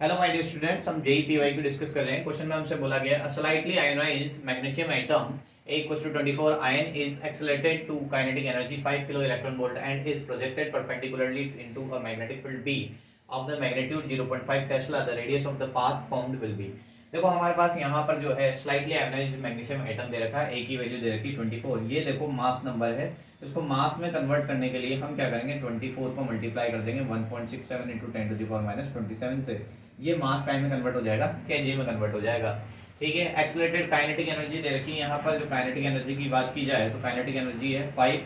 Hello my dear students, हम जेईपीवाई को discuss कर रहे हैं। क्वेश्चन में हमसे बोला गया है slightly ionised magnesium atom A equals to 24 ion is accelerated to kinetic energy 5 kilo electron volt and is projected perpendicularly into a magnetic field B of the magnitude 0.5 Tesla. The radius of the path formed will be। देखो हमारे पास यहाँ पर जो है slightly ionised magnesium atom दे रखा है, A की value दे रखी है 24। ये देखो मास नंबर है, इसको मास में कन्वर्ट करने के लिए हम क्या करेंगे, 24 को मल्टीप्लाई कर देंगे 1.67 into 10 to the power minus 27 से। ये मास टाइम में कन्वर्ट हो जाएगा, केजी में कन्वर्ट हो जाएगा। ठीक है, एक्सेलरेटेड काइनेटिक एनर्जी दे रखी है यहाँ पर। जो काइनेटिक एनर्जी की बात की जाए तो काइनेटिक एनर्जी है 5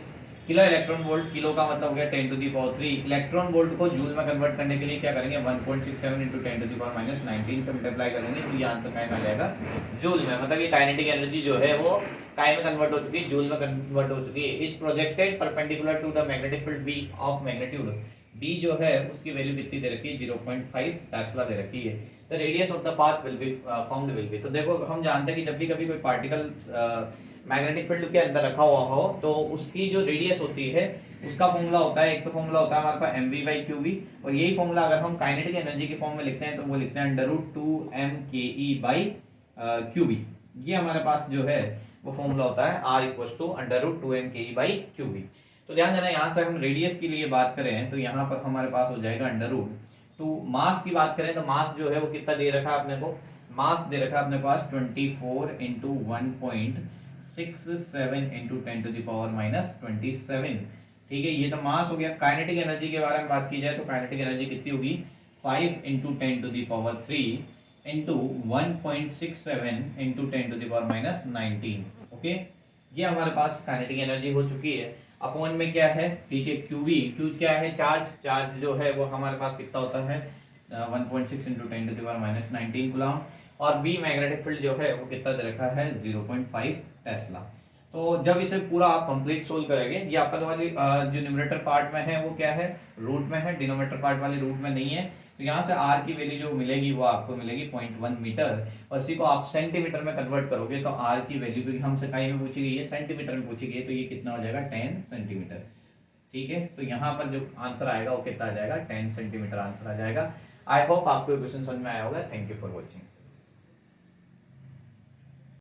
किलो इलेक्ट्रॉन वोल्ट। किलो का मतलब हो गया 10 to the power 3। Electron volt को जूल में कन्वर्ट करने के लिए क्या करेंगे, 1.67 into 10 to the power minus 19 से मल्टीप्लाई करेंगे तो ये आंसर क्या आ जाएगा, जूल में। मतलब ये काइनेटिक एनर्जी जो है वो काय में कन्वर्ट हो चुकी है, जूल में कन्वर्ट हो चुकी है। Is projected perpendicular to the magnetic field B of magnitude. B जो है उसकी वैल्यू कितनी दे रखी है, 0.5 टेस्ला दे रखी है। The radius of the path will be found will be. तो देखो हम जानते हैं कि जब भी कभी कोई पार्टिकल मैग्नेटिक फील्ड के अंदर रखा हुआ हो तो उसकी जो रेडियस होती है उसका फॉर्मूला होता है, एक तो फॉर्मूला होता है हमारे पास mv/qv, और यही फॉर्मूला अगर हम काइनेटिक एनर्जी के फॉर्म में लिखते हैं तो वो लिखते हैं √2mke/qv। ये हमारे पास जो है वो फॉर्मूला होता है R = √2mke/qv। तो ध्यान देना, यहाँ से हम रेडियस के लिए बात करें तो यहाँ पर हमारे पास हो जाएगा √ तो मास की बात करें तो मास जो है वो कितना दे रखा है अपने को, मास दे रखा है अपने पास 24 into 1.67 into 10 to the power minus 27। ठीक है, ये तो मास हो गया। काइनेटिक एनर्जी के बारे में बात की जाए तो काइनेटिक एनर्जी कितनी होगी, 5 into 10 to the power 3 into 1.67 into 10 to the power minus 19। Okay, ये हमारे पास काइनेटिक एनर्जी हो चुकी है। अपॉन में क्या है, ठीक है, क्यूवी, क्यू क्या है, चार्ज। चार्ज जो है वो हमारे पास कितना होता है, 1.6 into 10 to the power minus 19 coulomb. और बी मैग्नेटिक फील्ड जो है वो कितना दे रखा है, 0.5 टेस्ला। तो जब इसे पूरा आप कंप्लीट सोल्व करेंगे, ये अपन वाली जो न्यूमरेटर पार्ट में है वो क्या है, रूट में है, डिनोमिनेटर पार्ट वाले रूट में नहीं है। तो यहाँ से आर की वैल्यू जो मिलेगी वो आपको मिलेगी 0.1 मीटर, और इसी को आप सेंटीमीटर में कन्वर्ट करोगे तो आर की वैल्यू, क्योंकि हमसे इकाई में पूछी गई है, सेंटीमीटर में पूछी गई है, तो ये कितना हो जाएगा, 10 सेंटीमीटर। ठीक है, तो यहाँ पर जो आंसर आएगा वो कितना आ जाएगा, 10 सेंटीमीटर आंसर आ जाएगा। आई होप आपको क्वेश्चन समझ में आया होगा। Thank you for watching.